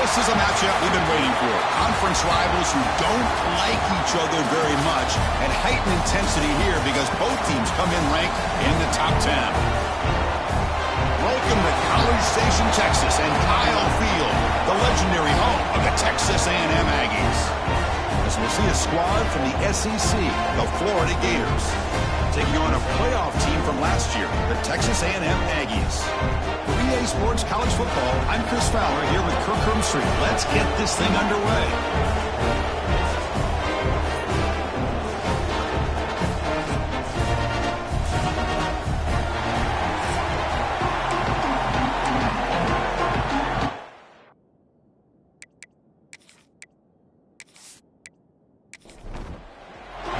This is a matchup we've been waiting for. Conference rivals who don't like each other very much, and heightened intensity here because both teams come in ranked in the top 10. Welcome to College Station, Texas, and Kyle Field, the legendary home of the Texas A&M Aggies. As we'll see a squad from the SEC, the Florida Gators, taking on a playoff team from last year, the Texas A&M Aggies. For EA Sports College Football, I'm Chris Fowler here with Kirk Hermstreet. Let's get this thing underway.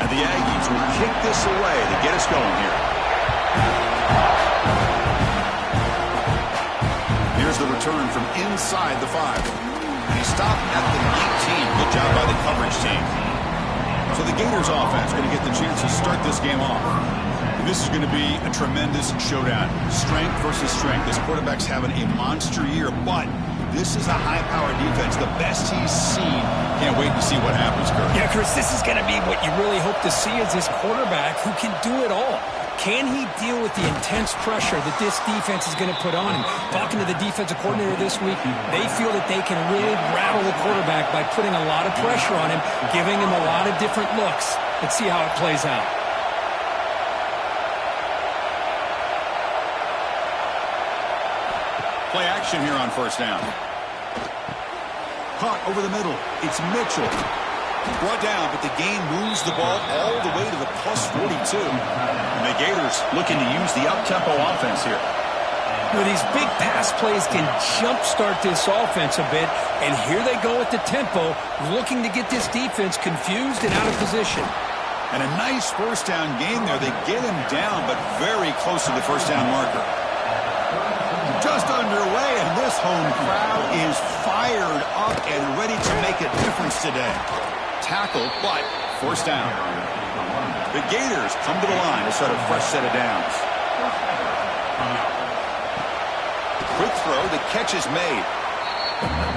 The Aggies will kick this away to get us going here. Here's the return from inside the 5. And he stopped at the 19. Good job by the coverage team. So the Gators offense going to get the chance to start this game off. And this is going to be a tremendous showdown. Strength versus strength. This quarterback's having a monster year, but this is a high-powered defense, the best he's seen. Can't wait to see what happens, Kurt. Yeah, Chris, this is going to be what you really hope to see is this quarterback who can do it all. Can he deal with the intense pressure that this defense is going to put on him? Talking to the defensive coordinator this week, they feel that they can really rattle the quarterback by putting a lot of pressure on him, giving him a lot of different looks. Let's see how it plays out. Play action here on first down. Caught over the middle. It's Mitchell. Brought down, but the game moves the ball all the way to the plus 42. And the Gators looking to use the up-tempo offense here. These big pass plays can jumpstart this offense a bit, and here they go at the tempo, looking to get this defense confused and out of position. And a nice first down game there. They get him down, but very close to the first down marker. Just underway, and this home crowd is fired up and ready to make a difference today. Tackle, but first down. The Gators come to the line to start a fresh set of downs. Quick throw, the catch is made.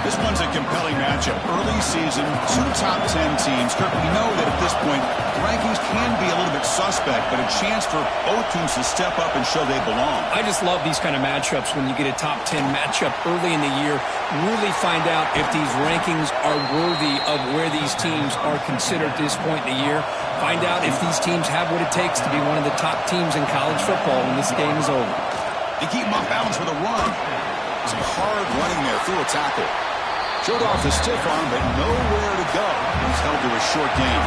This one's a compelling matchup. Early season, 2 top 10 teams. Kirk, we know that at this point, the rankings can be a little bit suspect, but a chance for both teams to step up and show they belong. I just love these kind of matchups when you get a top 10 matchup early in the year. Really find out if these rankings are worthy of where these teams are considered at this point in the year. Find out if these teams have what it takes to be one of the top teams in college football when this game is over. They keep him off balance with a run. Some hard running there through a tackle. Showed off the stiff arm, but nowhere to go. He's held to a short gain.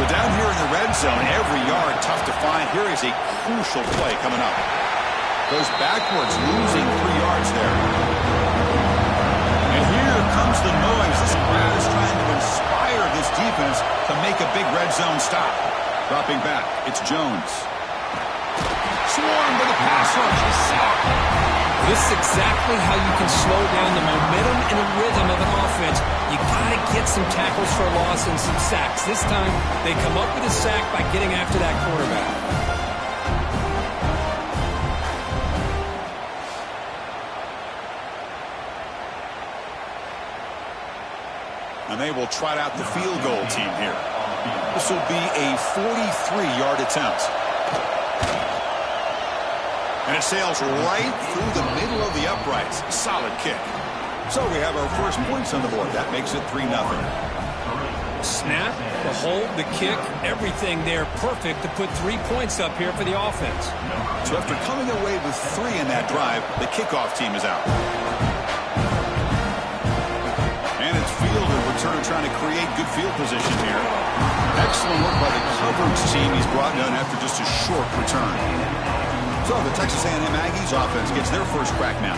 So down here in the red zone, every yard tough to find. Here is a crucial play coming up. Goes backwards, losing 3 yards there. And here comes the noise. This crowd is trying to inspire this defense to make a big red zone stop. Dropping back, it's Jones. Swarmed by the pass rush. He's sacked. This is exactly how you can slow down the momentum and the rhythm of an offense. You got to get some tackles for a loss and some sacks. This time, they come up with a sack by getting after that quarterback. And they will trot out the field goal team here. This will be a 43-yard attempt. And it sails right through the middle of the uprights. Solid kick. So we have our first points on the board. That makes it 3-0. Snap, the hold, the kick, everything there perfect to put 3 points up here for the offense. So after coming away with 3 in that drive, the kickoff team is out. And it's Field in return trying to create good field position here. Excellent work by the coverage team. He's brought down after just a short return. So the Texas A&M Aggies offense gets their first crack now.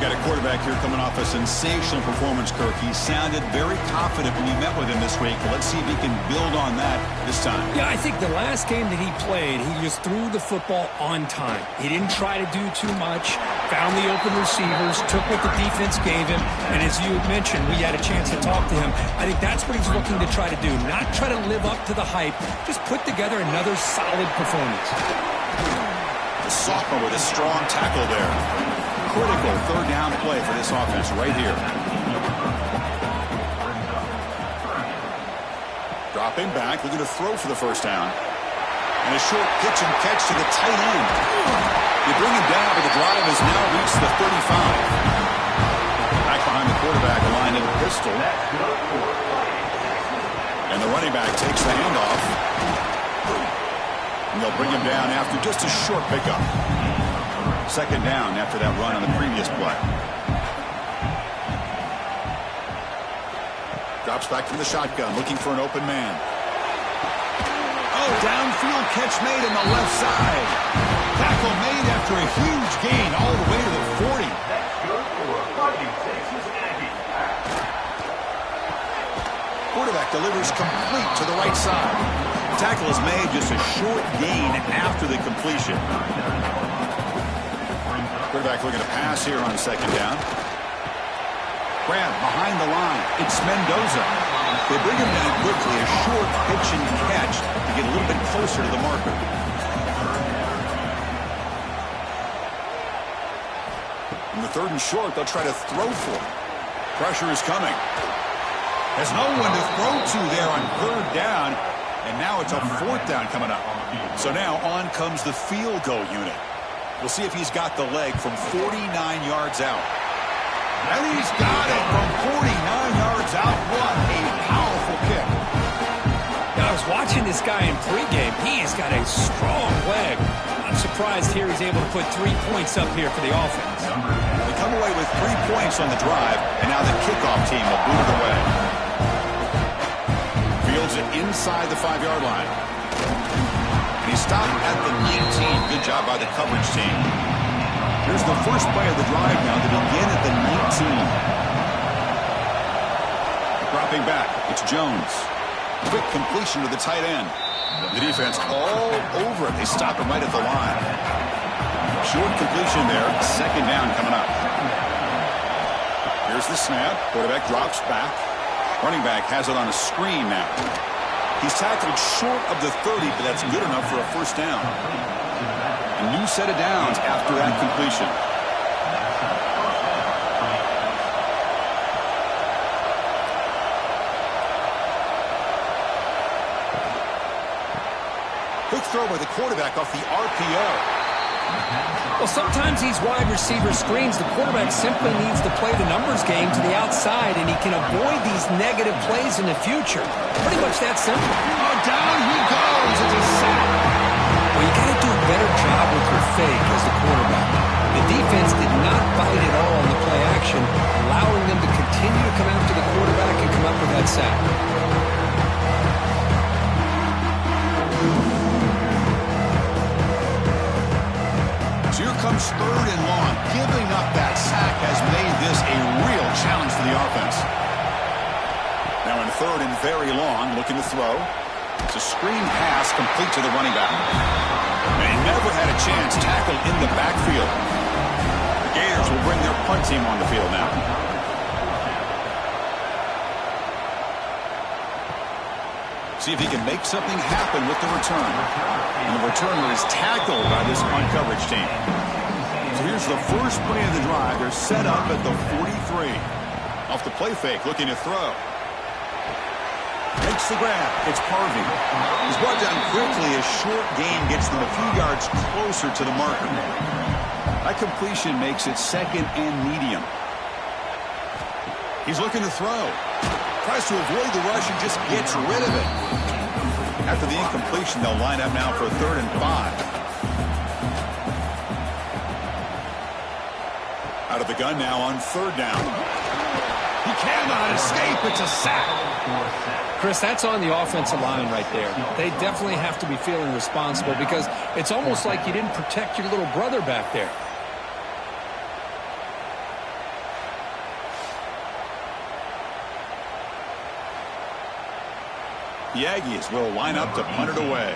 Got a quarterback here coming off a sensational performance, Kirk. He sounded very confident when you met with him this week. Let's see if he can build on that this time. Yeah, I think the last game that he played, he just threw the football on time. He didn't try to do too much, found the open receivers, took what the defense gave him, and as you mentioned, we had a chance to talk to him. I think that's what he's looking to try to do, not try to live up to the hype, just put together another solid performance. The sophomore with a strong tackle there. Critical third down play for this offense right here. Dropping back, looking to throw for the first down. And a short pitch and catch to the tight end. They bring him down, but the drive has now reached the 35. Back behind the quarterback, lined in a pistol. And the running back takes the handoff. And they'll bring him down after just a short pickup. Second down after that run on the previous play. Drops back from the shotgun, looking for an open man. Oh, downfield catch made in the left side. Tackle made after a huge gain all the way to the 40. That's good for a Fighting Texas Aggie. Quarterback delivers complete to the right side. Tackle is made, just a short gain after the completion. Quarterback looking to pass here on second down. Grab behind the line. It's Mendoza. They bring him down quickly. A short pitch and catch to get a little bit closer to the marker. In the third and short, they'll try to throw for it. Pressure is coming. There's no one to throw to there on third down. And now it's a fourth down coming up. So now on comes the field goal unit. We'll see if he's got the leg from 49 yards out. And he's got it from 49 yards out. What a powerful kick. Now, I was watching this guy in pregame. He has got a strong leg. I'm surprised here he's able to put 3 points up here for the offense. They come away with 3 points on the drive, and now the kickoff team will boot it away. Fields it inside the 5-yard line. And he stopped at the 19. Good job by the coverage team. Here's the first play of the drive now to begin at the 19. Dropping back, it's Jones. Quick completion to the tight end. The defense all over it. They stop him right at the line. Short completion there. Second down coming up. Here's the snap. Quarterback drops back. Running back has it on a screen now. He's tackled short of the 30, but that's good enough for a first down. A new set of downs after that completion. Quick throw by the quarterback off the RPO. Well, sometimes these wide receiver screens, the quarterback simply needs to play the numbers game to the outside, and he can avoid these negative plays in the future. Pretty much that simple. Oh, down he goes. It's a sack. Well, you got to do a better job with your fake as the quarterback. The defense did not bite at all on the play action, allowing them to continue to come after the quarterback and come up with that sack. So here comes third and long. Giving up that sack has made this a real challenge for the offense. Now in third and very long, looking to throw. It's a screen pass complete to the running back. And he never had a chance, tackled in the backfield. The Gators will bring their punt team on the field now. See if he can make something happen with the return. And the returner is tackled by this punt coverage team. So here's the first play of the drive. They're set up at the 43. Off the play fake, looking to throw. Makes the grab. It's Parvey. He's brought down quickly. A short gain gets them a few yards closer to the marker. That completion makes it second and medium. He's looking to throw. Tries to avoid the rush and just gets rid of it. After the incompletion, they'll line up now for 3rd and 5. Out of the gun now on 3rd down. He cannot escape. It's a sack. Chris, that's on the offensive line right there. They definitely have to be feeling responsible because it's almost like you didn't protect your little brother back there. The Aggies will line up to punt it away.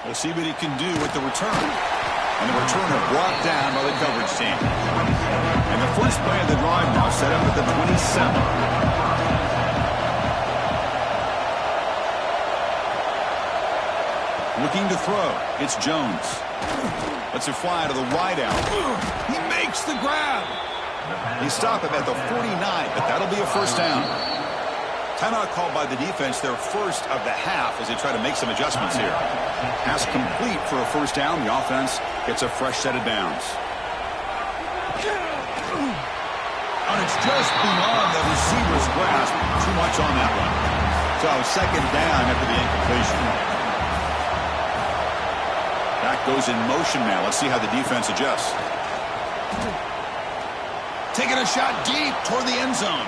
We'll see what he can do with the return. And the returner brought down by the coverage team. And the first play of the drive now set up at the 27. Looking to throw. It's Jones. Lets it fly to the wide out. He makes the grab. They stop him at the 49, but that'll be a first down. Timeout called by the defense, their first of the half, as they try to make some adjustments here. Pass complete for a first down. The offense gets a fresh set of downs. And it's just beyond the receiver's grasp. Too much on that one. So second down after the incompletion. Back goes in motion now. Let's see how the defense adjusts. Taking a shot deep toward the end zone.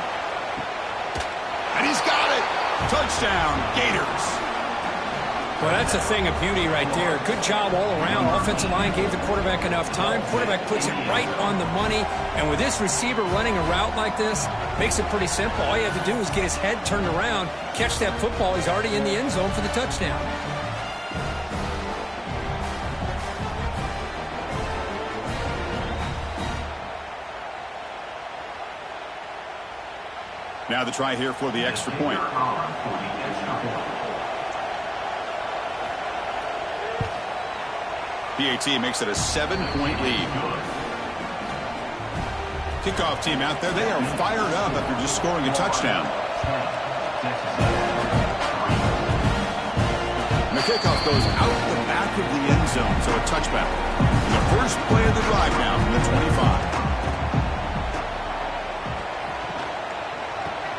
And he's got it. Touchdown, Gators. Well, that's a thing of beauty right there. Good job all around. Offensive line gave the quarterback enough time. Quarterback puts it right on the money. And with this receiver running a route like this, makes it pretty simple. All you have to do is get his head turned around, catch that football. He's already in the end zone for the touchdown. Now the try here for the extra point. PAT makes it a 7-point lead. Kickoff team out there, they are fired up after just scoring a touchdown. And the kickoff goes out the back of the end zone, so a touchback. And the first play of the drive now from the 25.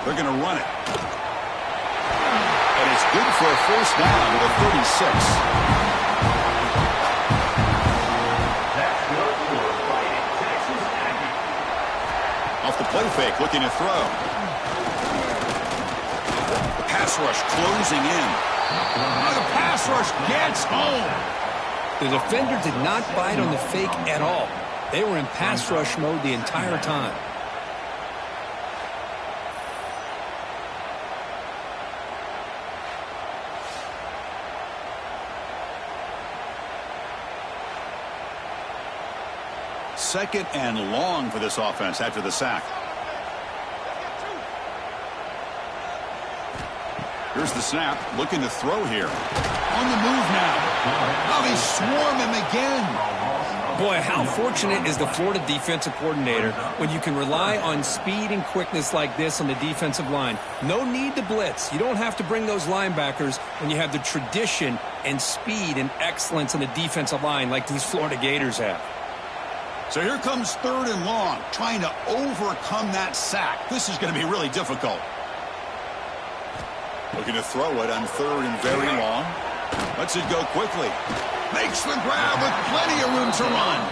They're going to run it. And it's good for a first down with a 36. That's good for a fighting Texas Aggie. Off the play fake, looking to throw. The pass rush closing in. Oh, the pass rush gets home. The defender did not bite on the fake at all. They were in pass rush mode the entire time. Second and long for this offense after the sack. Here's the snap, looking to throw here. On the move now. Oh, they swarm him again. Boy, how fortunate is the Florida defensive coordinator when you can rely on speed and quickness like this on the defensive line. No need to blitz. You don't have to bring those linebackers when you have the tradition and speed and excellence on the defensive line like these Florida Gators have. So here comes third and long, trying to overcome that sack. This is going to be really difficult. Looking to throw it on third and very long. Lets it go quickly. Makes the grab with plenty of room to run.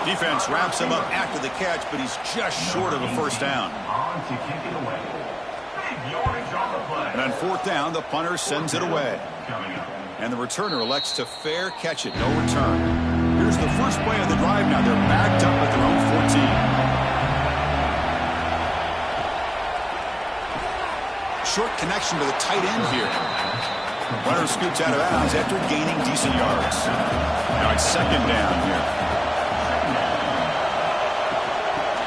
Defense wraps him up after the catch, but he's just short of a first down. On to kick it away. Big yardage on the play. And on fourth down, the punter sends it away. Coming up. And the returner elects to fair catch it. No return. Here's the first play of the drive now. They're backed up at their own 14. Short connection to the tight end here. Runner scoots out of bounds after gaining decent yards. Now it's second down here.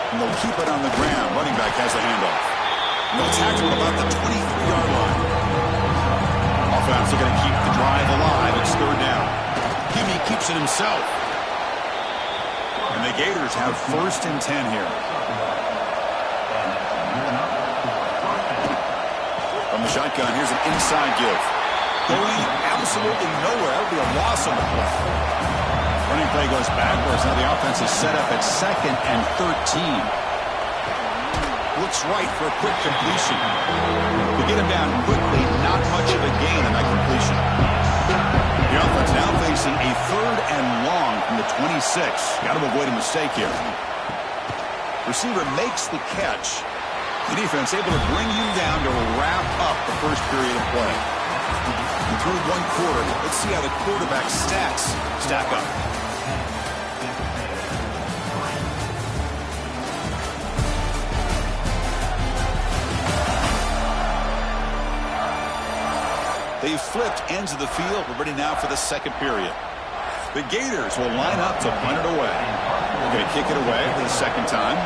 And they'll keep it on the ground. Running back has the handoff. No tackle about the 23-yard line. Offense are going to keep the drive alive. It's third down. Gimme keeps it himself. And the Gators have first and 10 here. From the shotgun, here's an inside give. Going absolutely nowhere. That would be a loss on the play. Running play goes backwards. Now the offense is set up at second and 13. Looks right for a quick completion. To get him down quickly, not much of a gain on that completion. The offense now facing a third and long from the 26. Got to avoid a mistake here. Receiver makes the catch. The defense able to bring him down to wrap up the first period of play. And through one quarter, let's see how the quarterback stats stack up. They've flipped ends of the field. We're ready now for the second period. The Gators will line up to punt it away. They're going to kick it away for the second time.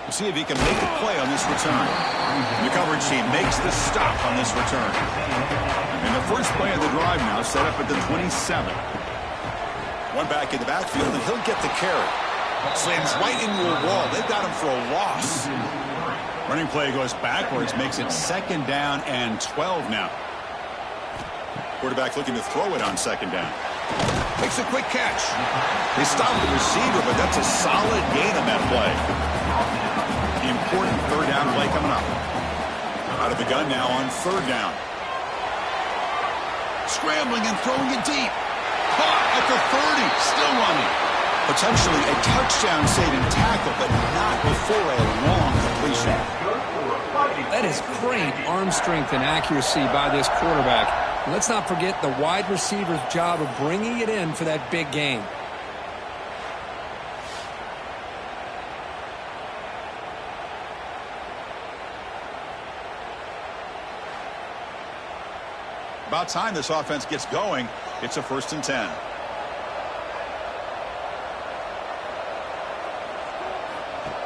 We'll see if he can make a play on this return. The coverage team makes the stop on this return. And the first play of the drive now set up at the 27. One back in the backfield, and he'll get the carry. Slams right into a wall. They've got him for a loss. Running play goes backwards, makes it 2nd down and 12 now. Quarterback looking to throw it on 2nd down. Makes a quick catch. They stop the receiver, but that's a solid gain on that play. The important 3rd down play coming up. Out of the gun now on 3rd down. Scrambling and throwing it deep. Caught at the 30, still running. Potentially a touchdown-saving tackle, but not before a long completion. That is great arm strength and accuracy by this quarterback. And let's not forget the wide receiver's job of bringing it in for that big gain. About time this offense gets going. It's a 1st and 10.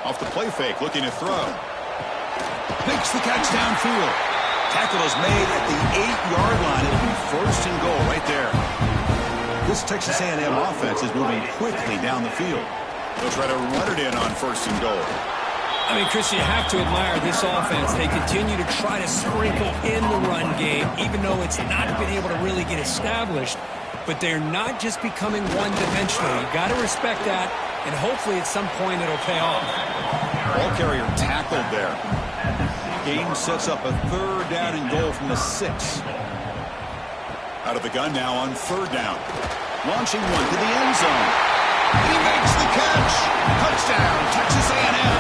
Off the play fake, looking to throw. Makes the catch downfield. Tackle is made at the 8-yard line. It'll be 1st and goal right there. This Texas A&M offense is moving quickly down the field. They'll try to run it in on 1st and goal. I mean, Chris, you have to admire this offense. They continue to try to sprinkle in the run game, even though it's not been able to really get established. But they're not just becoming one-dimensional. You got to respect that, and hopefully at some point it'll pay off. Ball carrier tackled there. Game sets up a 3rd down and goal from the 6. Out of the gun now on 3rd down. Launching one to the end zone. He makes the catch. Touchdown, Texas A&M.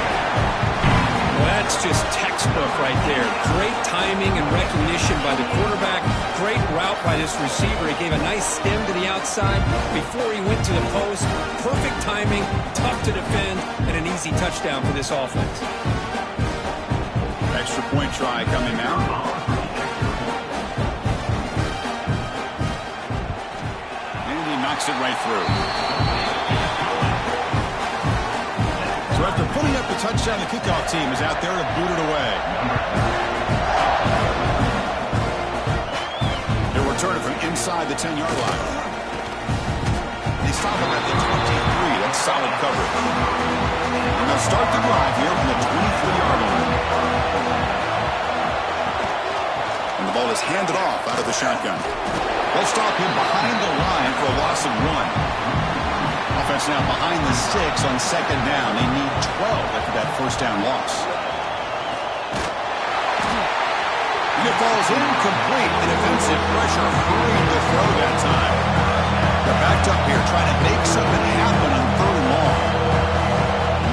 Well, that's just textbook right there. Great timing and recognition by the quarterback. Great route by this receiver. He gave a nice stem to the outside before he went to the post. Perfect timing, tough to defend, and an easy touchdown for this offense. Extra point try coming now. And he knocks it right through. So after putting up the touchdown, the kickoff team is out there to boot it away. They'll return it from inside the 10-yard line. They stop him at the 23. That's solid coverage. And they'll start the drive here from the 23-yard line. And the ball is handed off out of the shotgun. They'll stop him behind the line for a loss of 1. Offense now behind the 6 on 2nd down. They need 12 after that 1st down loss. And it falls incomplete. And defensive pressure hurrying the throw that time. They're backed up here trying to make something happen on 3rd and long.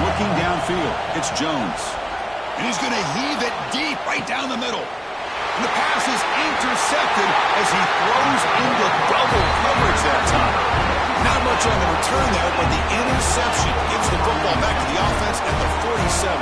Looking downfield, it's Jones. And he's going to heave it deep right down the middle. And the pass is intercepted as he throws into double coverage that time. Not much on the return there, but the interception gives the football back to the offense at the 47.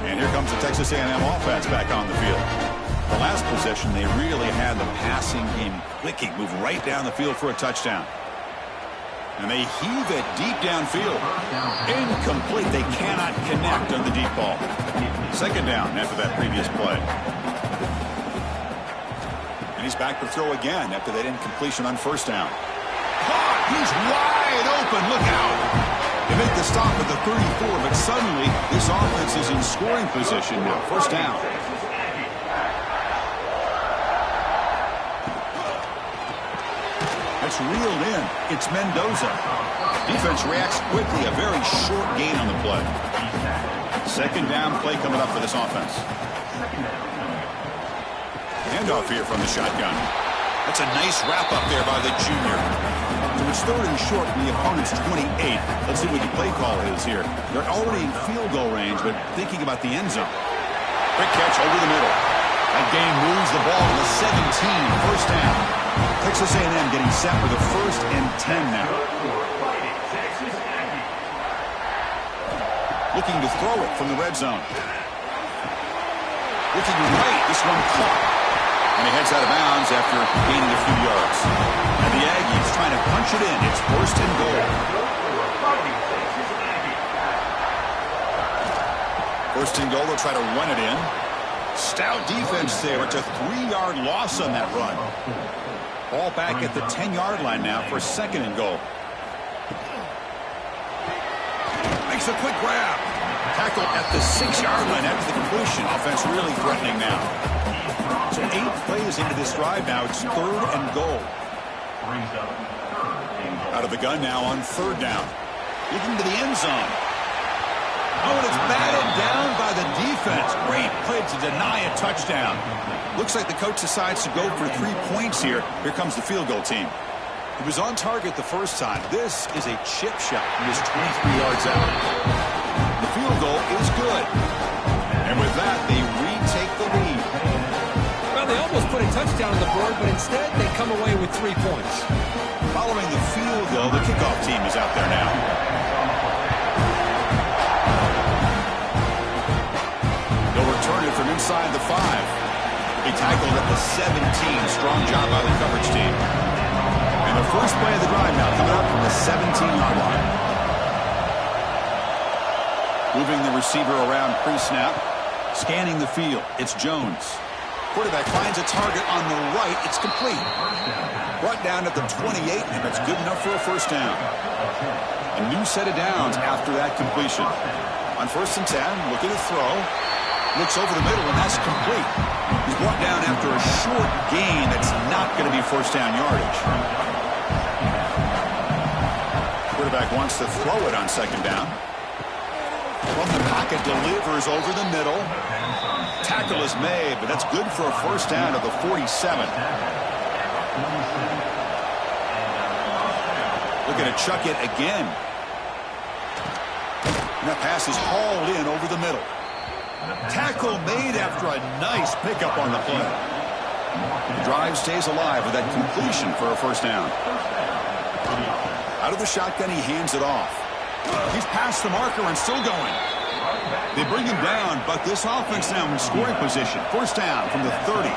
And here comes the Texas A&M offense back on the field. The last possession, they really had the passing game clicking, move right down the field for a touchdown. And they heave it deep downfield. Incomplete. They cannot connect on the deep ball. 2nd down after that previous play. And he's back to throw again after that incompletion on 1st down. Caught! He's wide open. Look out! They make the stop at the 34, but suddenly this offense is in scoring position now. 1st down. It's reeled in. It's Mendoza. Defense reacts quickly. A very short gain on the play. 2nd down play coming up for this offense. Handoff here from the shotgun. That's a nice wrap up there by the junior. So it's 3rd and short from the opponent's 28. Let's see what the play call is here. They're already in field goal range, but thinking about the end zone. Quick catch over the middle. That gain moves the ball to the 17. 1st down. Texas A&M getting set for the 1st and 10 now. Looking to throw it from the red zone. Looking right. This one caught. And he heads out of bounds after gaining a few yards. And the Aggies trying to punch it in. It's 1st and goal. 1st and goal. They'll try to run it in. Stout defense there. It's a 3-yard loss on that run. Ball back at the 10-yard line now for 2nd and goal. Makes a quick grab. Tackle at the 6-yard line after the completion. Offense really threatening now. So 8 plays into this drive now. It's 3rd and goal. Out of the gun now on 3rd down. Looking to the end zone. Oh, and it's batted down by the defense. Great play to deny a touchdown. Looks like the coach decides to go for 3 points here. Here comes the field goal team. He was on target the first time. This is a chip shot. He is 23 yards out. The field goal is good. And with that, they retake the lead. Well, they almost put a touchdown on the board, but instead they come away with 3 points. Following the field goal, the kickoff team is out there now. They'll return it from inside the 5. He tackled at the 17. Strong job by the coverage team. And the first play of the drive now coming up from the 17-yard line. Moving the receiver around pre-snap. Scanning the field. It's Jones. Quarterback finds a target on the right. It's complete. Brought down at the 28, and that's good enough for a 1st down. A new set of downs after that completion. On 1st and 10, looking to throw. Looks over the middle, and that's complete. He's brought down after a short gain that's not going to be 1st down yardage. Quarterback wants to throw it on 2nd down. From the pocket, delivers over the middle. Tackle is made, but that's good for a 1st down at the 47. Looking to chuck it again. And that pass is hauled in over the middle. Tackle made after a nice pickup on the play. The drive stays alive with that completion for a 1st down. Out of the shotgun, he hands it off. He's past the marker and still going. They bring him down, but this offense now in scoring position. 1st down from the 30.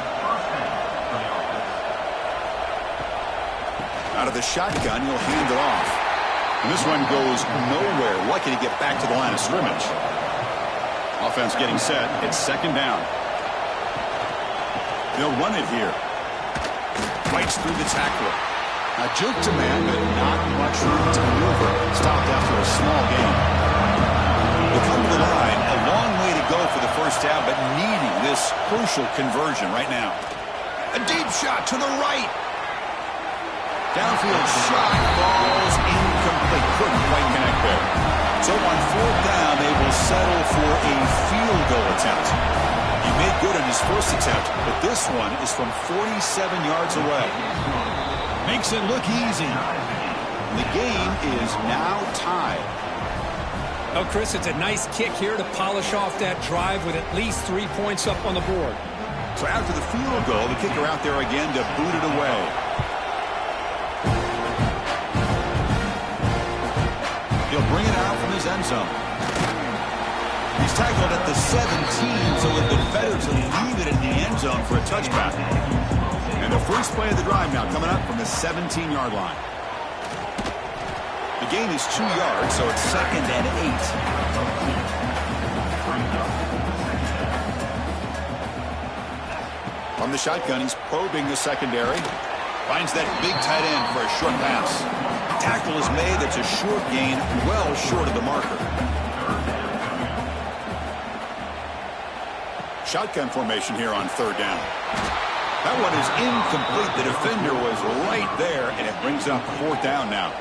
Out of the shotgun, he'll hand it off. And this one goes nowhere. Lucky to get back to the line of scrimmage. Offense getting set. It's 2nd down. They'll run it here. Fights through the tackler. A juke to man, but not much room to maneuver. Stopped after a small gain. They come to the line. A long way to go for the 1st down, but needing this crucial conversion right now. A deep shot to the right. Downfield shot falls incomplete. Couldn't quite connect there. So on 4th down, they will settle for a field goal attempt. He made good on his first attempt, but this one is from 47 yards away. Makes it look easy. The game is now tied. Oh, Chris, it's a nice kick here to polish off that drive with at least 3 points up on the board. So after the field goal, the kicker out there again to boot it away. He'll bring it out from his end zone. He's tackled at the 17, so it'd been better to leave it in the end zone for a touchback. And the first play of the drive now coming up from the 17-yard line. The gain is 2 yards, so it's 2nd and 8. From the shotgun, he's probing the secondary. Finds that big tight end for a short pass. Tackle is made. That's a short gain, well short of the marker. Shotgun formation here on 3rd down. That one is incomplete. The defender was right there, and it brings up 4th down now.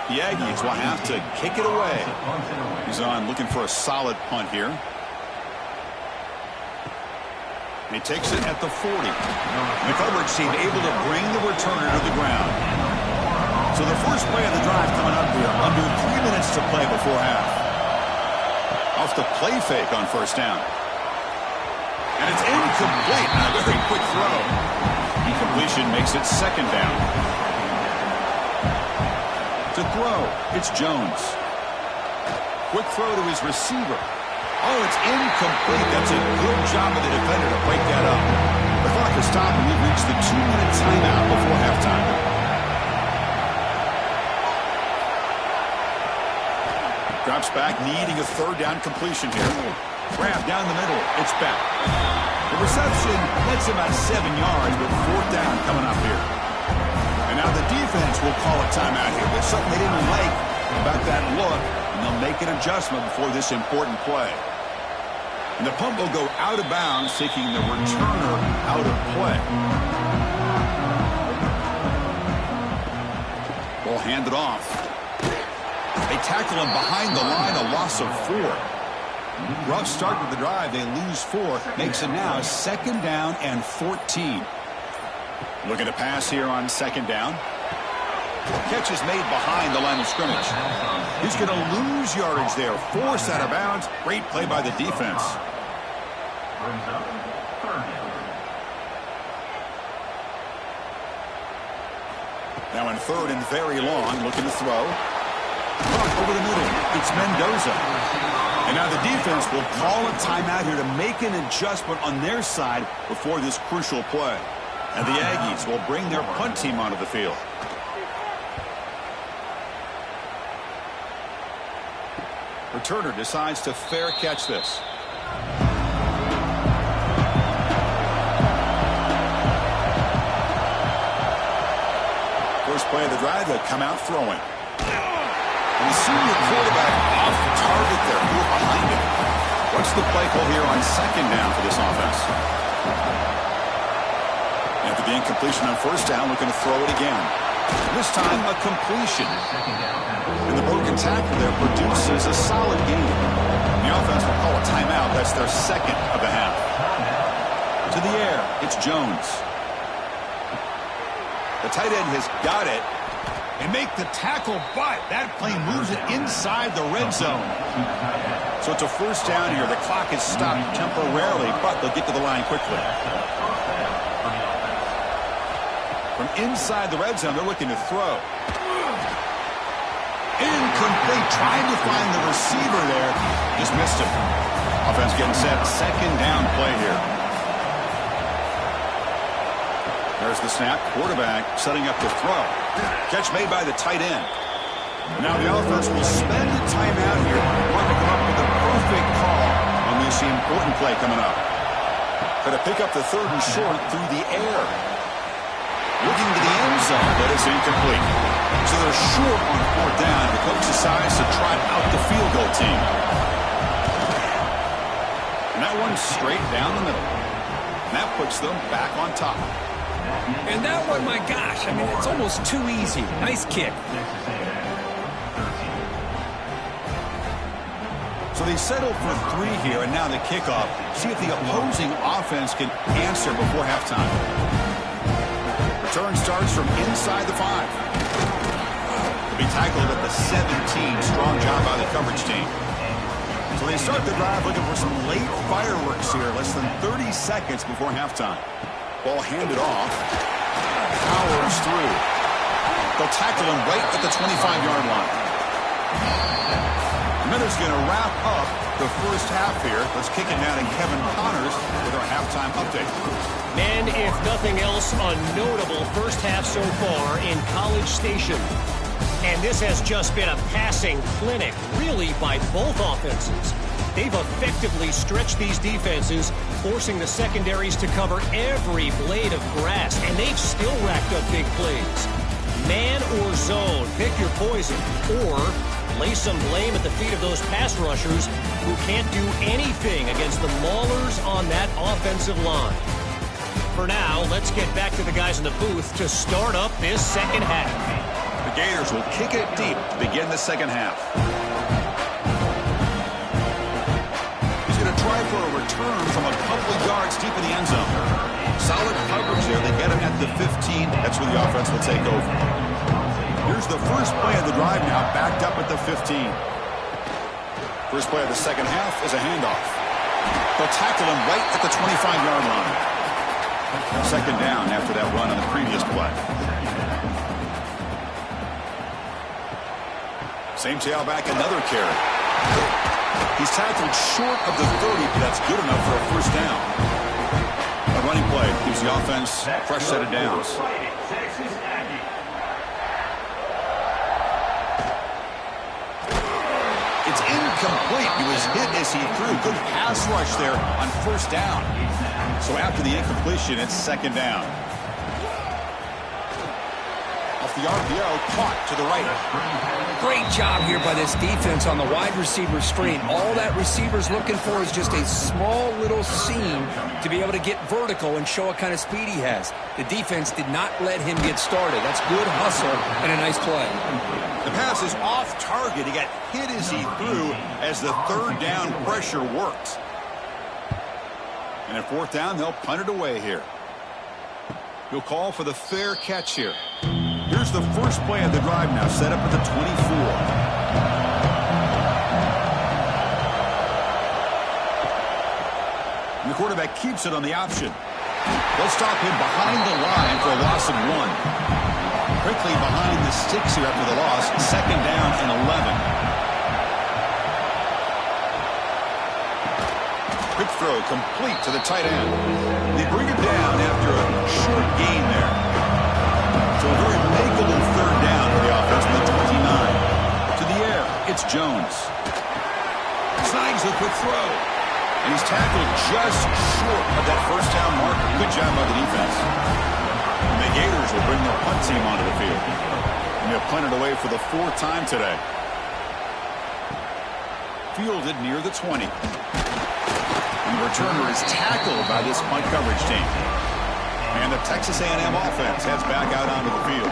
The Aggies will have to kick it away. He's on looking for a solid punt here. He takes it at the 40. The coverage team able to bring the returner to the ground. So the first play of the drive coming up here. Under 3 minutes to play before half. Off the play fake on 1st down. And it's incomplete. A very quick throw. Incompletion makes it 2nd down. To throw, it's Jones. Quick throw to his receiver. Oh, it's incomplete. That's a good job of the defender to break that up. The clock has stopped, and we've reached the 2-minute timeout before halftime. Drops back, needing a third down completion here. Grab down the middle. It's back. The reception gets him at 7 yards, but fourth down coming up here. And now the defense will call a timeout here. There's something they didn't like about that look, and they'll make an adjustment before this important play. And the punt will go out of bounds, taking the returner out of play. Ball handed off. They tackle him behind the line, a loss of 4. Rough start to the drive. They lose 4. Makes it now 2nd down and 14. Looking to pass here on 2nd down. Catch is made behind the line of scrimmage. He's going to lose yardage there. Forced out of bounds. Great play by the defense. Now in 3rd and very long. Looking to throw. Over the middle. It's Mendoza. And now the defense will call a timeout here to make an adjustment on their side before this crucial play. And the Aggies will bring their punt team onto the field. Returner decides to fair catch this. First play of the drive, they'll come out throwing. And the senior quarterback off target there. Who behind him? What's the play call here on 2nd down for this offense? After the incompletion on 1st down, looking to throw it again. This time a completion. And the broken tackle there produces a solid gain. The offense will call a timeout. That's their 2nd of the half. To the air, it's Jones. The tight end has got it. And make the tackle, but that play moves it inside the red zone. So it's a 1st down here. The clock is stopped temporarily, but they'll get to the line quickly. From inside the red zone, they're looking to throw. Incomplete, trying to find the receiver there. Just missed him. Offense getting set. 2nd down play here. There's the snap. Quarterback setting up to throw. Catch made by the tight end. Now the offense will spend a timeout here, wanting to come up with a perfect call on this important play coming up. Going to pick up the 3rd and short through the air. Looking to the end zone, but it's incomplete. So they're short on 4th down. The coach decides to try out the field goal team. And that one's straight down the middle. And that puts them back on top. And that one, my gosh, I mean, it's almost too easy. Nice kick. So they settle for 3 here, and now the kickoff. See if the opposing offense can answer before halftime. Return starts from inside the 5. They'll be tackled at the 17. Strong job by the coverage team. So they start the drive looking for some late fireworks here. Less than 30 seconds before halftime. Ball handed off. Powers through. They'll tackle him right at the 25-yard line. Miller's going to wrap up the first half here. Let's kick it now to Kevin Connors with our halftime update. Man, if nothing else, a notable first half so far in College Station. And this has just been a passing clinic, really, by both offenses. They've effectively stretched these defenses, forcing the secondaries to cover every blade of grass, and they've still racked up big plays. Man or zone, pick your poison, or lay some blame at the feet of those pass rushers who can't do anything against the maulers on that offensive line. For now, let's get back to the guys in the booth to start up this second half. The Gators will kick it deep to begin the second half. Try for a return from a couple of yards deep in the end zone. Solid coverage there. They get him at the 15. That's where the offense will take over. Here's the first play of the drive now, backed up at the 15. First play of the second half is a handoff. They'll tackle him right at the 25-yard line. 2nd down after that run on the previous play. Same tailback, another carry. He's tackled short of the 30, but that's good enough for a first down. A running play gives the offense a fresh set of downs. It's incomplete. He was hit as he threw. Good pass rush there on first down. So after the incompletion, it's second down. Off the RPO, caught to the right. Great job here by this defense on the wide receiver screen. All that receiver's looking for is just a small little seam to be able to get vertical and show what kind of speed he has. The defense did not let him get started. That's good hustle and a nice play. The pass is off target. He got hit as he threw as the third down pressure worked. And at fourth down, they'll punt it away here. He'll call for the fair catch here. Here's the first play of the drive now, set up at the 24. And the quarterback keeps it on the option. They'll stop him behind the line for a loss of 1. Quickly behind the sticks here after the loss, second down and 11. Quick throw complete to the tight end. They bring him down after a short gain there. So a very makeable third down for the offense with the 29. To the air, it's Jones. Snags the quick throw. And he's tackled just short of that first down marker. Good job by the defense. And the Gators will bring their punt team onto the field. And they'll punt it away for the fourth time today. Fielded near the 20. And the returner is tackled by this punt coverage team. And the Texas A&M offense heads back out onto the field.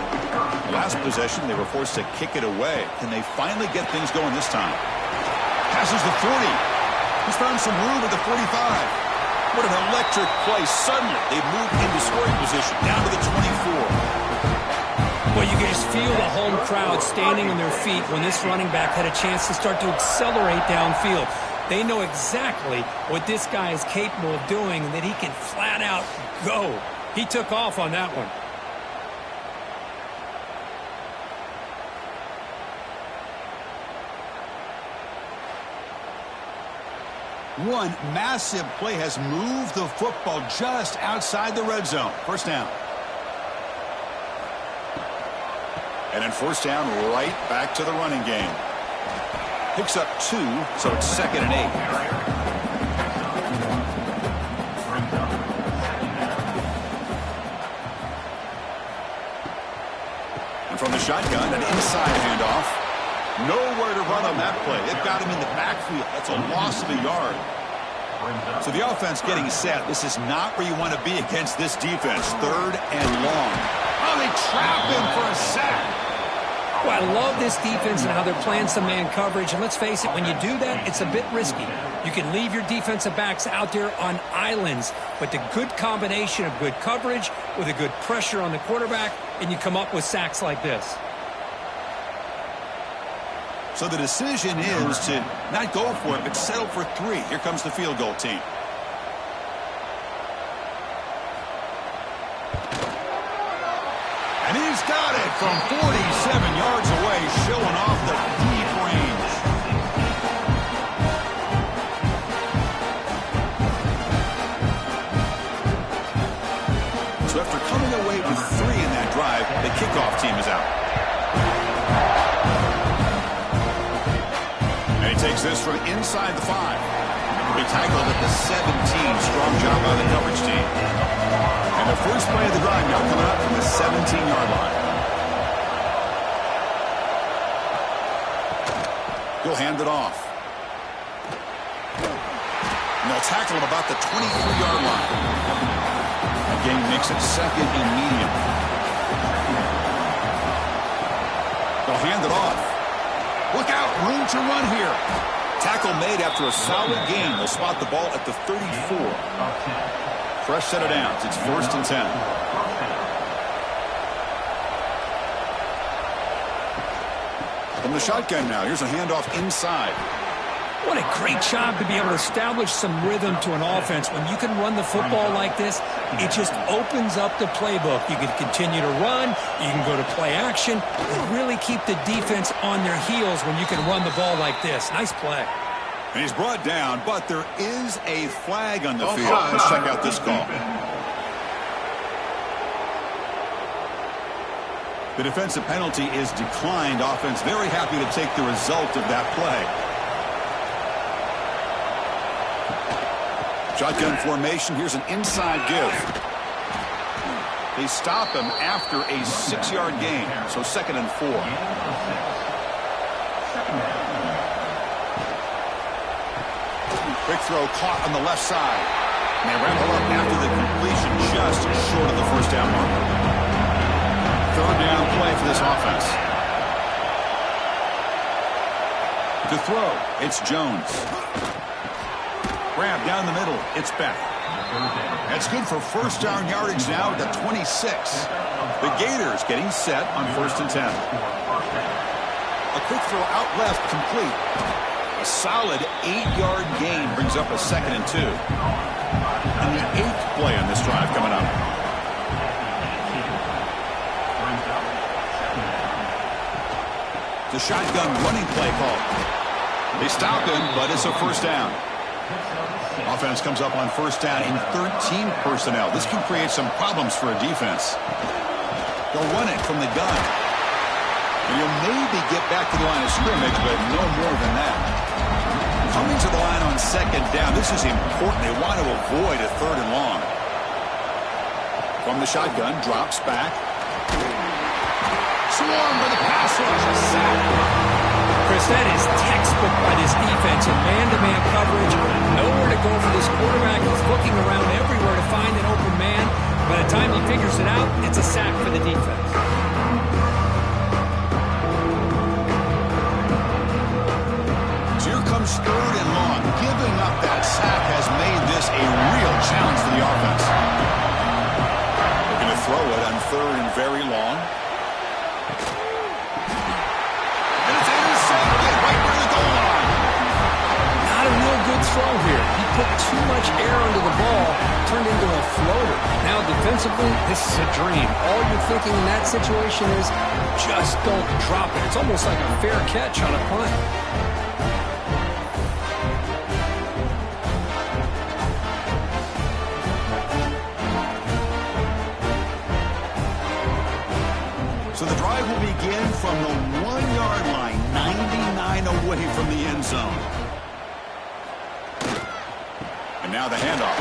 Last possession, they were forced to kick it away. Can they finally get things going this time? Passes the 40. He's found some room at the 45. What an electric play. Suddenly, they've moved into scoring position down to the 24. Well, you can just feel the home crowd standing on their feet when this running back had a chance to start to accelerate downfield. They know exactly what this guy is capable of doing and that he can flat out go. He took off on that one. One massive play has moved the football just outside the red zone. First down. And then first down, right back to the running game. Picks up 2, so it's second and 8. From the shotgun, an inside handoff. Nowhere to run on that play. It got him in the backfield. That's a loss of a yard. So the offense getting set. This is not where you want to be against this defense. Third and long. Oh, they trap him for a sack. Well, I love this defense and how they're playing some man coverage. And let's face it, when you do that, it's a bit risky. You can leave your defensive backs out there on islands. But the good combination of good coverage with a good pressure on the quarterback, and you come up with sacks like this. So the decision is to not go for it, but settle for 3. Here comes the field goal team. And he's got it from 47 yards away, showing off the deep range. So after coming away with 3 in that drive, the kickoff team is out. And he takes this from inside the 5. He'll be tackled at the 17. Strong job by the coverage team. And the first play of the drive now coming up from the 17-yard line. He'll hand it off. And they'll tackle him about the 23-yard line. The game makes it second and medium. They'll hand it off. Look out, room to run here. Tackle made after a solid gain. They'll spot the ball at the 34. Fresh set of downs. It's first and 10. From the shotgun now. Here's a handoff inside. What a great job to be able to establish some rhythm to an offense. When you can run the football like this, it just opens up the playbook. You can continue to run. You can go to play action. You really keep the defense on their heels when you can run the ball like this. Nice play. And he's brought down, but there is a flag on the field. Let's check out this call. The defensive penalty is declined. Offense very happy to take the result of that play. Shotgun formation. Here's an inside give. They stop him after a 6-yard gain. So 2nd and 4. Quick throw caught on the left side. And they wrap it up after the completion just short of the first down mark. 3rd down play for this offense. To throw, it's Jones. Grab down the middle. It's Beck. That's good for first down yardage now at the 26. The Gators getting set on 1st and 10. A quick throw out left, complete. A solid 8-yard gain brings up a 2nd and 2. And the 8th play on this drive coming up. The shotgun running play call. They stop him, but it's a first down. Offense comes up on first down in 13 personnel. This can create some problems for a defense. They'll run it from the gun. And you'll maybe get back to the line of scrimmage, but no more than that. Coming to the line on 2nd down, this is important. They want to avoid a 3rd and long. From the shotgun, drops back. Swarmed by the pass rush. Sack. Chris, that is textbook by this defense in man-to-man coverage. Nowhere to go for this quarterback. He's looking around everywhere to find an open man. By the time he figures it out, it's a sack for the defense. So here comes 3rd and long. Giving up that sack has made this a real challenge for the offense. Looking to throw it on 3rd and very long. Throw here. He put too much air under the ball, turned into a floater. Now defensively, this is a dream. All you're thinking in that situation is just don't drop it. It's almost like a fair catch on a punt. So the drive will begin from the 1-yard line, 99 away from the end zone. And now the handoff.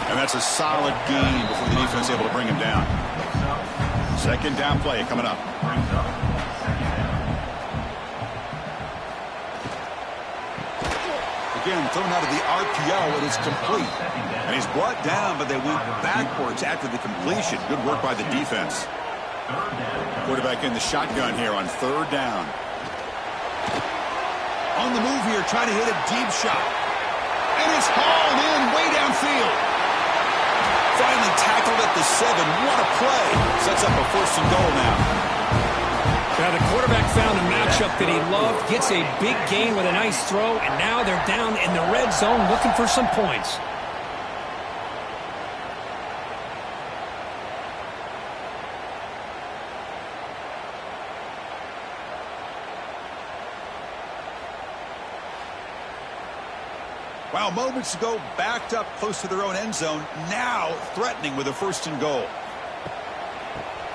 And that's a solid gain before the defense is able to bring him down. 2nd down play coming up. Again, thrown out of the RPO, and it's complete. And he's brought down, but they went backwards after the completion. Good work by the defense. Quarterback in the shotgun here on 3rd down. On the move here, trying to hit a deep shot. And it's hauled in way downfield. Finally tackled at the 7. What a play. Sets up a 1st and goal now. Now the quarterback found a matchup that he loved, gets a big gain with a nice throw, and now they're down in the red zone looking for some points. Wow, moments ago, backed up close to their own end zone, now threatening with a 1st and goal.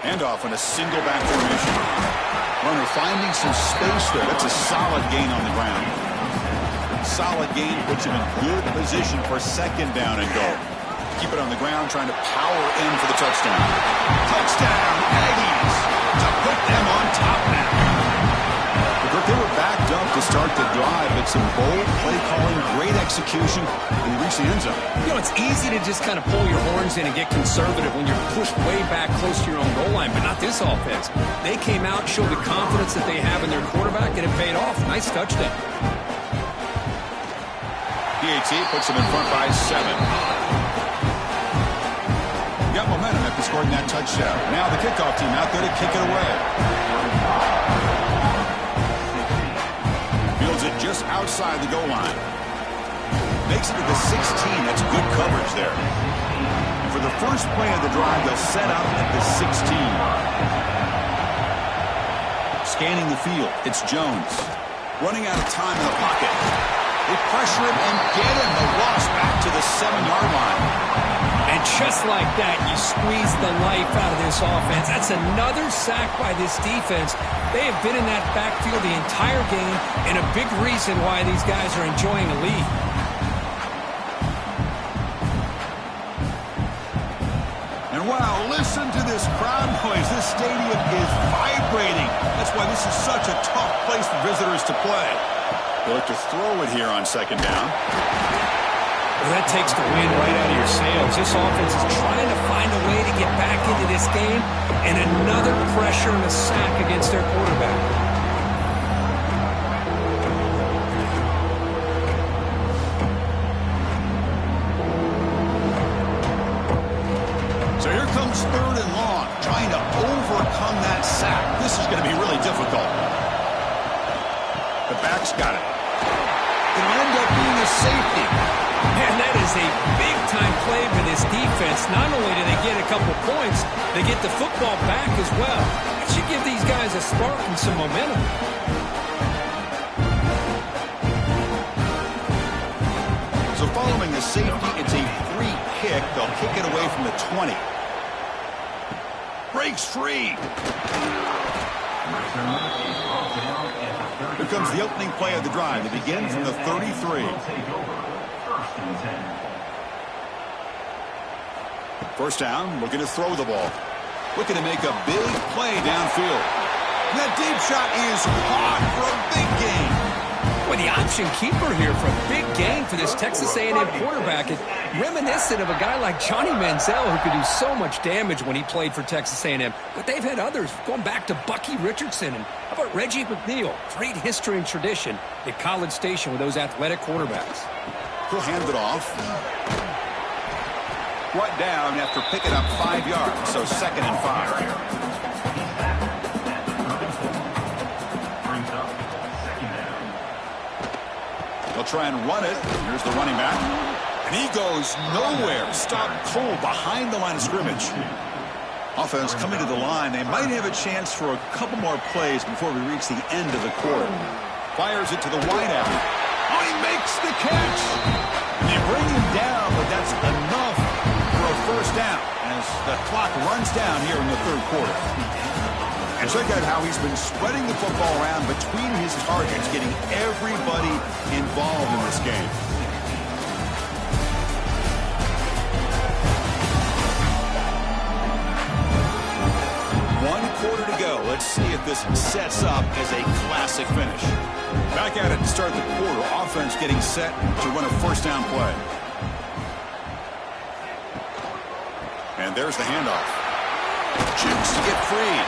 Handoff on a single back formation. Runner finding some space there. That's a solid gain on the ground. Solid gain puts him in good position for 2nd down and goal. Keep it on the ground, trying to power in for the touchdown. Touchdown, Aggies, to put them on top now. They were backed up to start the drive, but some bold play calling, great execution, and they reached the end zone. You know, it's easy to just kind of pull your horns in and get conservative when you're pushed way back close to your own goal line, but not this offense. They came out, showed the confidence that they have in their quarterback, and it paid off. Nice touchdown. PAT puts them in front by 7. Got momentum after scoring that touchdown. Now the kickoff team out there to kick it away. outside the goal line. Makes it to the 16. That's good coverage there. And for the first play of the drive, they'll set up at the 16. Scanning the field, it's Jones. Running out of time in the pocket. They pressure him and get him. The loss back to the 7-yard line. And just like that, you squeeze the life out of this offense. That's another sack by this defense. They have been in that backfield the entire game, and a big reason why these guys are enjoying a lead. And wow, listen to this crowd noise. This stadium is vibrating. That's why this is such a tough place for visitors to play. They look to throw it here on second down. Well, that takes the wind right out of your sails. This offense is trying to find a way to get back into this game, and another pressure and a sack against their quarterback. So here comes third and long, trying to overcome that sack. This is going to be really difficult. The back's got it. It'll end up being a safety. Man, that is a big-time play for this defense. Not only do they get a couple points, they get the football back as well. It should give these guys a spark and some momentum. So following the safety, it's a free kick. They'll kick it away from the 20. Breaks free. Here comes the opening play of the drive. It begins from the 33. First down, looking to throw the ball. Looking to make a big play downfield. And that deep shot is caught for a big gain. Boy, the option keeper here for a big gain for this Texas A&M quarterback. It's reminiscent of a guy like Johnny Manziel, who could do so much damage when he played for Texas A&M. But they've had others, going back to Bucky Richardson. And how about Reggie McNeil? Great history and tradition at College Station with those athletic quarterbacks. He'll hand it off. Brought down after picking up 5 yards, so 2nd and 5. They'll try and run it. Here's the running back. And he goes nowhere. Stopped cold behind the line of scrimmage. Offense coming to the line. They might have a chance for a couple more plays before we reach the end of the quarter. Fires it to the wideout. Oh, he makes the catch. They bring him down, but that's enough for a first down as the clock runs down here in the third quarter. And check out how he's been spreading the football around between his targets, getting everybody involved in this game. One quarter to go. Let's see if this sets up as a classic finish. Back at it to start the quarter. Offense getting set to run a first down play. And there's the handoff. Jukes to get free.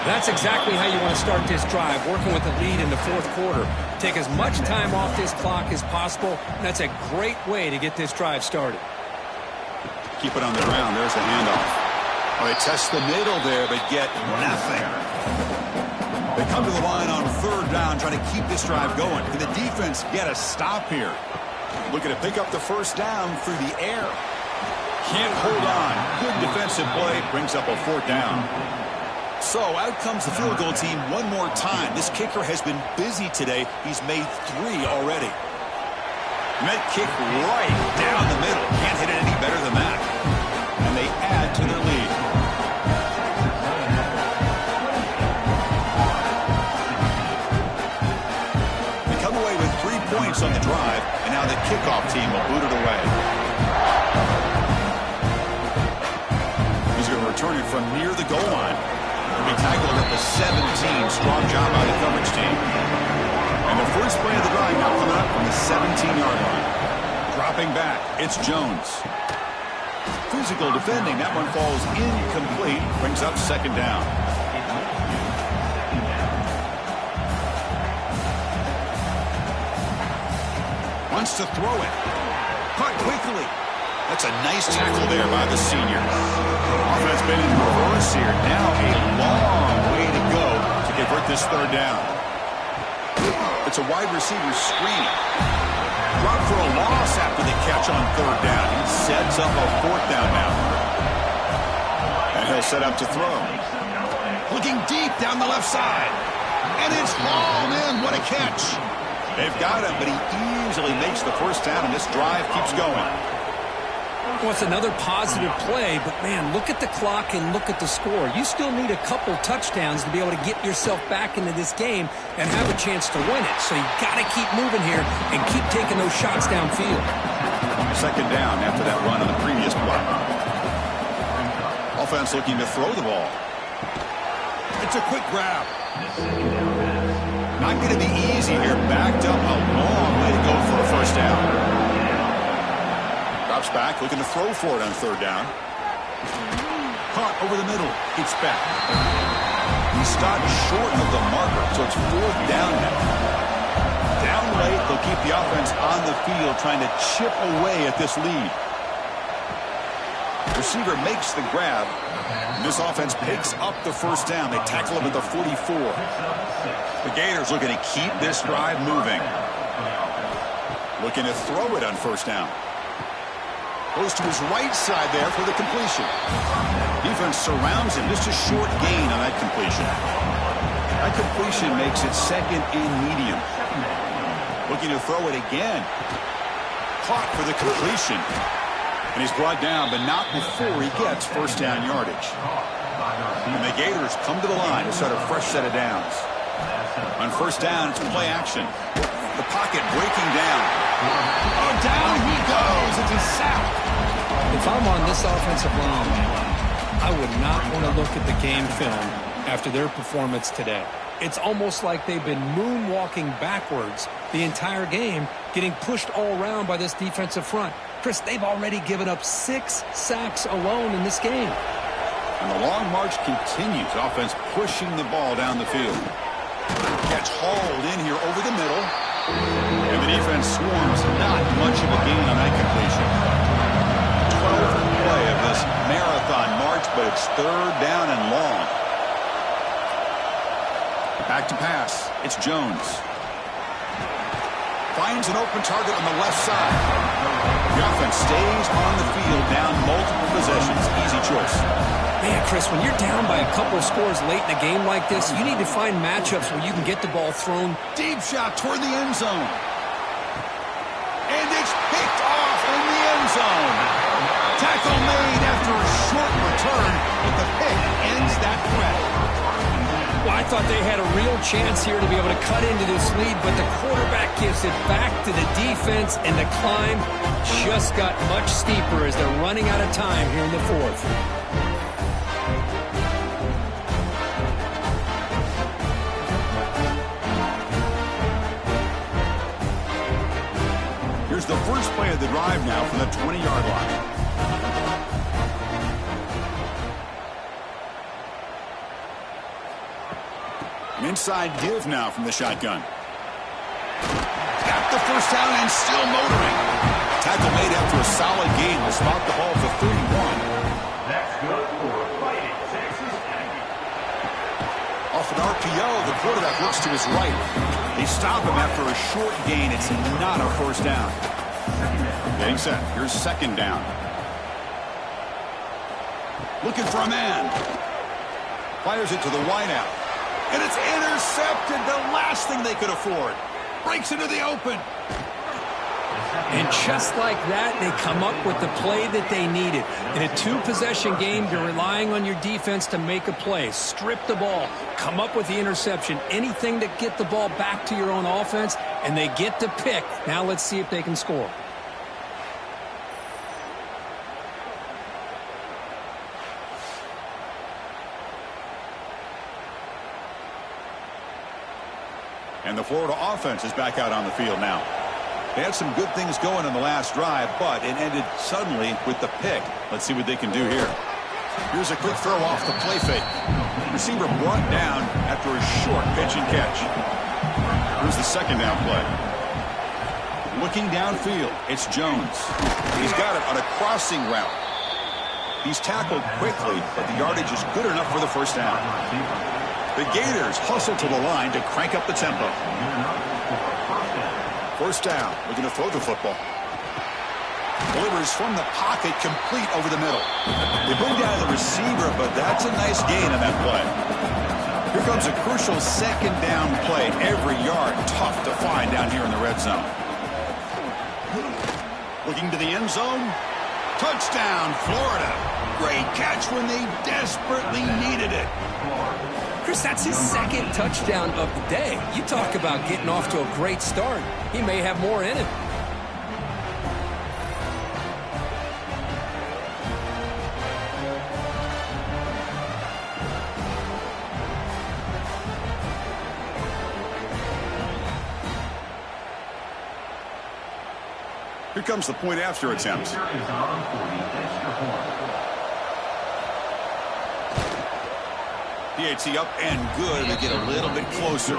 That's exactly how you want to start this drive, working with the lead in the fourth quarter. Take as much time off this clock as possible. That's a great way to get this drive started. Keep it on the ground. There's the handoff. Oh, they test the middle there, but get nothing. They come to the line on third down, trying to keep this drive going. Can the defense get a stop here? Looking to pick up the first down through the air. Can't hold on. Good defensive play. Brings up a fourth down. So out comes the field goal team one more time. This kicker has been busy today. He's made 3 already. And that kick right down the middle. Can't hit it any better than that. And they add to their lead. They come away with 3 points on the drive, and now the kickoff team will boot it away. He's going to return it from near the goal line. He'll be tackled at the 17. Strong job by the coverage team. And the first play of the drive now coming up from the 17-yard line. Dropping back, it's Jones. Physical defending. That one falls incomplete. Brings up second down. Wants to throw it. Caught quickly. That's a nice tackle there by the senior. Offense been in reverse here. Now a long way to go to convert this third down. The It's a wide receiver screen. Drop for a loss after the catch on third down. He sets up a fourth down now. And he'll set up to throw. Looking deep down the left side. And it's hauled in. What a catch. They've got him, but he easily makes the first down, and this drive keeps going. Well, it's another positive play, but, man, look at the clock and look at the score. You still need a couple touchdowns to be able to get yourself back into this game and have a chance to win it. So you got to keep moving here and keep taking those shots downfield. Second down after that run on the previous play. Offense looking to throw the ball. It's a quick grab. Not going to be easy here. Backed up a long way to go for a first down. Drops back, looking to throw for it on third down. Caught over the middle. It's back. He stopped short of the marker, so it's fourth down now. Down late, they'll keep the offense on the field trying to chip away at this lead. Receiver makes the grab. This offense picks up the first down. They tackle him at the 44. The Gators looking to keep this drive moving. Looking to throw it on first down. Goes to his right side there for the completion. Defense surrounds him. Just a short gain on that completion. That completion makes it second and medium. Looking to throw it again. Caught for the completion. And he's brought down, but not before he gets first down yardage. And the Gators come to the line to start a fresh set of downs. On first down, it's play action. The pocket breaking down. Oh, down he goes. It's a sack. If I'm on this offensive line, I would not want to look at the game film after their performance today. It's almost like they've been moonwalking backwards the entire game, getting pushed all around by this defensive front. Chris, they've already given up 6 sacks alone in this game. And the long march continues. Offense pushing the ball down the field. Catch hauled in here over the middle. And the defense swarms. Not much of a gain on that completion. 12th play of this marathon march, but it's third down and long. Back to pass. It's Jones. Finds an open target on the left side. The offense stays on the field, down multiple possessions. Easy choice. Man, Chris, when you're down by a couple of scores late in a game like this, you need to find matchups where you can get the ball thrown. Deep shot toward the end zone. And it's picked off in the end zone. Tackle made after a short return, but the pick ends that threat. Well, I thought they had a real chance here to be able to cut into this lead, but the quarterback gives it back to the defense, and the climb just got much steeper as they're running out of time here in the fourth. Here's the first play of the drive now from the 20-yard line. An inside give now from the shotgun. Got the first down and still motoring. Tackle made after a solid gain will spot the ball for 31. That's good for Fighting Texas Aggies. Off an RPO, the quarterback looks to his right. They stop him after a short gain. It's not a first down. Getting set. Here's second down. Looking for a man. Fires it to the wideout. And it's intercepted. The last thing they could afford. Breaks into the open. And just like that, they come up with the play that they needed. In a 2-possession game, you're relying on your defense to make a play. Strip the ball. Come up with the interception. Anything to get the ball back to your own offense, and they get to pick. Now let's see if they can score. And the Florida offense is back out on the field now. They had some good things going in the last drive, but it ended suddenly with the pick. Let's see what they can do here. Here's a quick throw off the play fake. Receiver brought down after a short pitch and catch. Here's the second down play. Looking downfield, it's Jones. He's got it on a crossing route. He's tackled quickly, but the yardage is good enough for the first down. The Gators hustle to the line to crank up the tempo. First down, looking to throw the football. Delivers from the pocket, complete over the middle. They bring down the receiver, but that's a nice gain on that play. Here comes a crucial second down play. Every yard tough to find down here in the red zone. Looking to the end zone. Touchdown, Florida. Great catch when they desperately needed it. Chris, that's his second touchdown of the day. You talk about getting off to a great start. He may have more in it. Here comes the point after attempt. PAT up and good to get a little bit closer.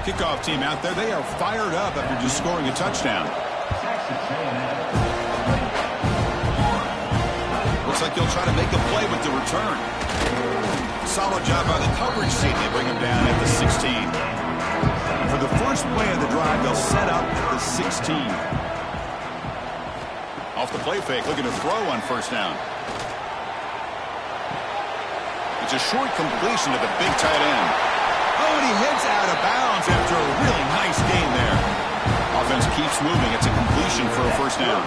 Kickoff team out there. They are fired up after just scoring a touchdown. Looks like they'll try to make a play with the return. Solid job by the coverage team. They bring him down at the 16. For the first play of the drive, they'll set up at the 16. Off the play fake, looking to throw on first down. It's a short completion to the big tight end. Oh, and he heads out of bounds after a really nice gain there. Offense keeps moving. It's a completion for a first down.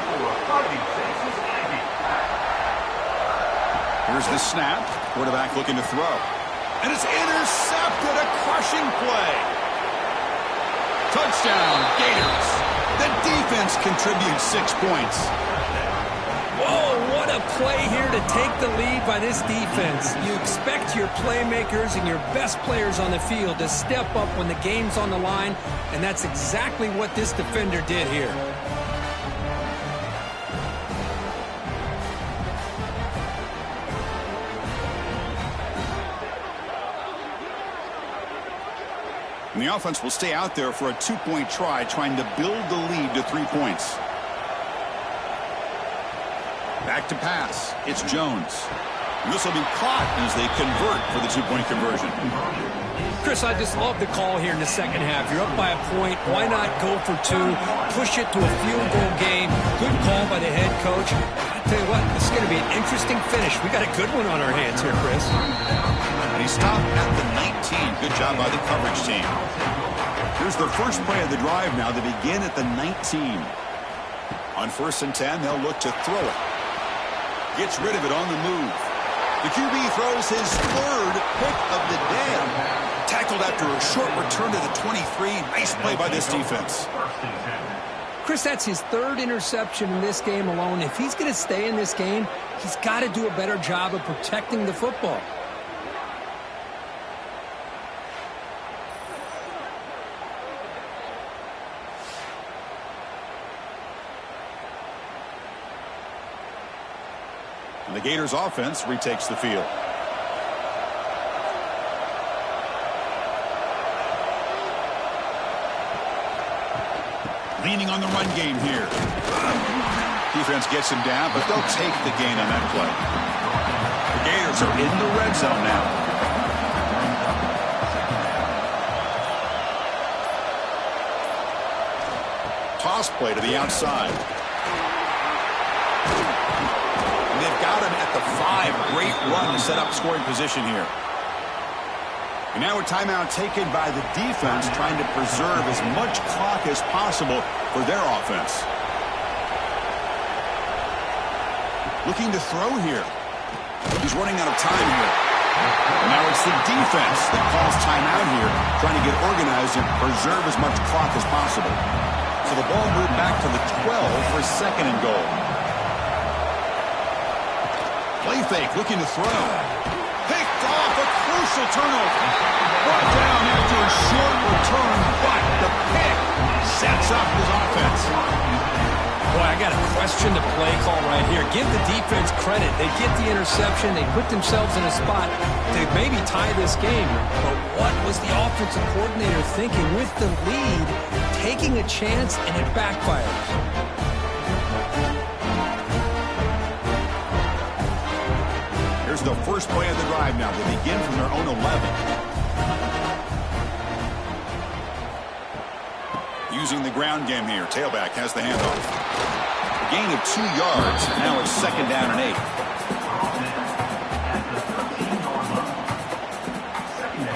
Here's the snap. Quarterback looking to throw. And it's intercepted. A crushing play. Touchdown, Gators. The defense contributes 6 points. Whoa, what a play here to take the lead by this defense. You expect your playmakers and your best players on the field to step up when the game's on the line, and that's exactly what this defender did here. And the offense will stay out there for a 2-point try, trying to build the lead to 3 points. Back to pass. It's Jones. And this will be caught as they convert for the 2-point conversion. Chris, I just love the call here in the second half. You're up by a point. Why not go for 2? Push it to a field goal game. Good call by the head coach. I tell you what, this is going to be an interesting finish. We got a good one on our hands here, Chris. And he stopped at the 19. Good job by the coverage team. Here's the first play of the drive now. They begin at the 19. On 1st and 10, they'll look to throw it. Gets rid of it on the move. The QB throws his 3rd pick of the day. Tackled after a short return to the 23. Nice play by this defense. Chris, that's his 3rd interception in this game alone. If he's going to stay in this game, he's got to do a better job of protecting the football. And the Gators offense retakes the field. Leaning on the run game here. Defense gets him down, but they'll take the gain on that play. The Gators are in the red zone now. Toss play to the outside. And they've got him at the 5. Great run to set up scoring position here. And now a timeout taken by the defense, trying to preserve as much clock as possible for their offense. Looking to throw here. He's running out of time here. And now it's the defense that calls timeout here, trying to get organized and preserve as much clock as possible. So the ball moved back to the 12 for 2nd and goal. Play fake, looking to throw. Picked off, a crucial turnover. Brought down after a short return, but the pick sets up his offense. Boy, I got to question the play call right here. Give the defense credit. They get the interception. They put themselves in a spot to maybe tie this game. But what was the offensive coordinator thinking with the lead, taking a chance, and it backfires? Here's the first play of the drive now. They begin from their own 11. using the ground game here. Tailback has the handoff. A gain of 2 yards. Now it's 2nd down and 8.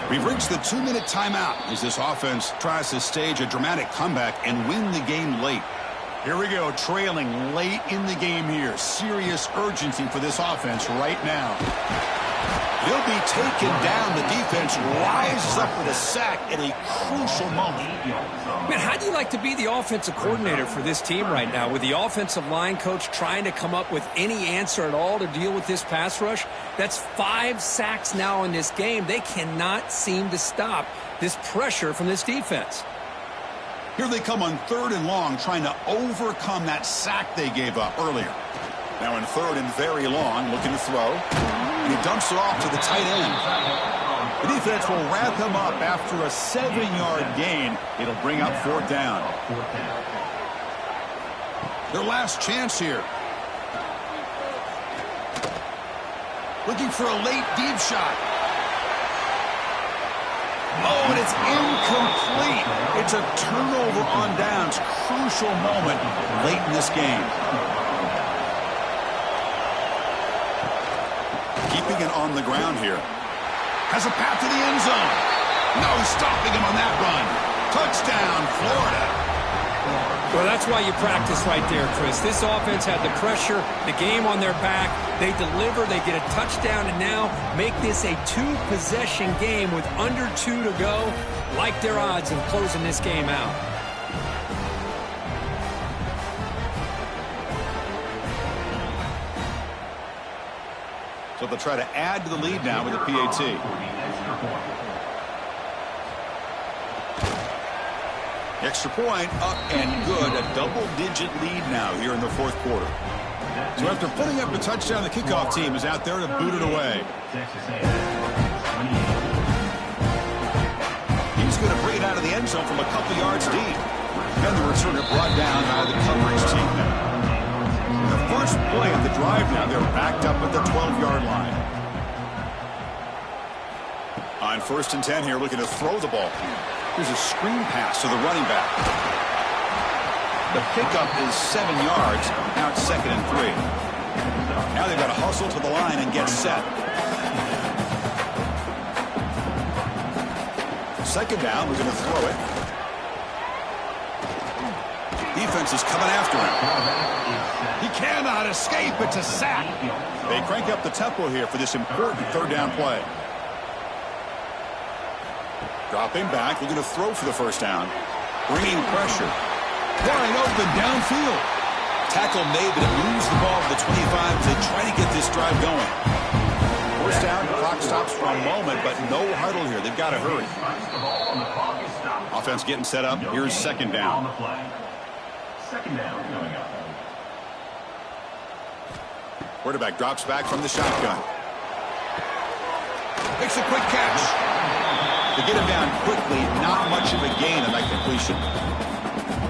We've reached the 2-minute timeout as this offense tries to stage a dramatic comeback and win the game late. Here we go, trailing late in the game here. Serious urgency for this offense right now. He'll be taken down. The defense rises up with a sack at a crucial moment. Man, how do you like to be the offensive coordinator for this team right now with the offensive line coach trying to come up with any answer at all to deal with this pass rush? That's 5 sacks now in this game. They cannot seem to stop this pressure from this defense. Here they come on 3rd and long, trying to overcome that sack they gave up earlier. Now in 3rd and very long, looking to throw. And he dumps it off to the tight end. The defense will wrap him up after a 7-yard gain. It'll bring up 4th down. Their last chance here. Looking for a late deep shot. Oh, and it's incomplete. It's a turnover on downs. Crucial moment late in this game. Keeping it on the ground here. Has a path to the end zone. No stopping him on that run. Touchdown, Florida. Well, that's why you practice right there, Chris. This offense had the pressure, the game on their back. They deliver, they get a touchdown, and now make this a 2-possession game with under 2 to go. Like their odds of closing this game out. So they'll try to add to the lead now with a PAT. Extra point up and good. A double-digit lead now here in the 4th quarter. So after putting up a touchdown, the kickoff team is out there to boot it away. He's going to bring it out of the end zone from a couple yards deep. And the returner brought down by the coverage team. The first play of the drive now, they're backed up at the 12-yard line. On 1st and 10 here, looking to throw the ball. Here's a screen pass to the running back. The pickup is 7 yards. Now it's 2nd and 3. Now they've got to hustle to the line and get set. 2nd down, we're going to throw it. Defense is coming after him. He cannot escape. It's a sack. They crank up the tempo here for this important 3rd down play. Dropping back, looking to throw for the 1st down. Bringing pressure. Wide open downfield. Tackle made, but it moves the ball to the 25 to try to get this drive going. 1st down, clock stops for a moment, but no huddle here. They've got to hurry. Offense getting set up. Here's 2nd down. 2nd down coming up. Quarterback drops back from the shotgun. Makes a quick catch. To get him down quickly, not much of a gain on that completion.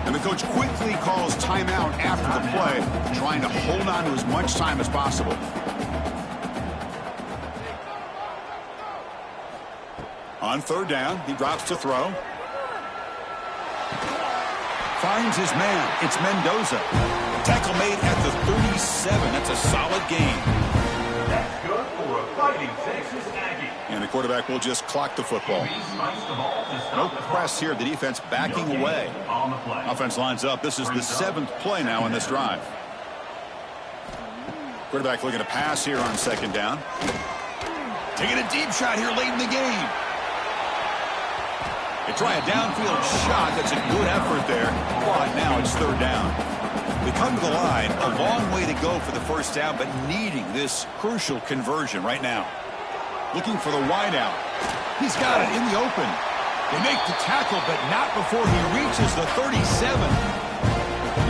And the coach quickly calls timeout after the play, trying to hold on to as much time as possible. On 3rd down, he drops to throw. Finds his man. It's Mendoza. Tackle made at the 37. That's a solid gain. That's good for a fighting Texas Aggie. And the quarterback will just clock the football. No press here. The defense backing away. Offense lines up. This is the 7th play now in this drive. Quarterback looking to pass here on 2nd down. Taking a deep shot here late in the game. They try a downfield shot. That's a good effort there. But now it's 3rd down. We come to the line. A long way to go for the 1st down, but needing this crucial conversion right now. Looking for the wideout. He's got it in the open. They make the tackle, but not before he reaches the 37.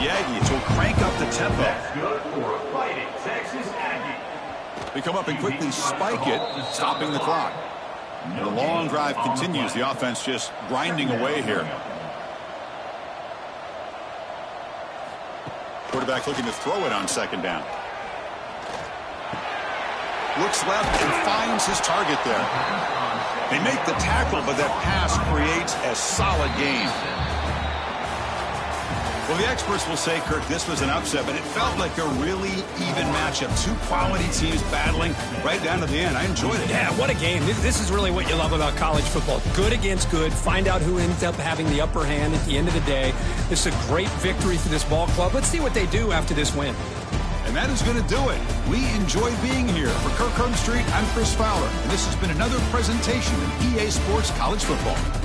The Aggies will crank up the tempo. That's good for a fighting Texas Aggie. They come up and quickly spike it, stopping the clock. The long drive continues. The offense just grinding away here. Quarterback looking to throw it on 2nd down. Looks left and finds his target there. They make the tackle, but that pass creates a solid gain. Well, the experts will say, Kirk, this was an upset, but it felt like a really even matchup. Two quality teams battling right down to the end. I enjoyed it. Yeah, what a game. This is really what you love about college football. Good against good. Find out who ends up having the upper hand at the end of the day. This is a great victory for this ball club. Let's see what they do after this win. And that is going to do it. We enjoyed being here. For Kirk Herbstreit, I'm Chris Fowler, and this has been another presentation of EA Sports College Football.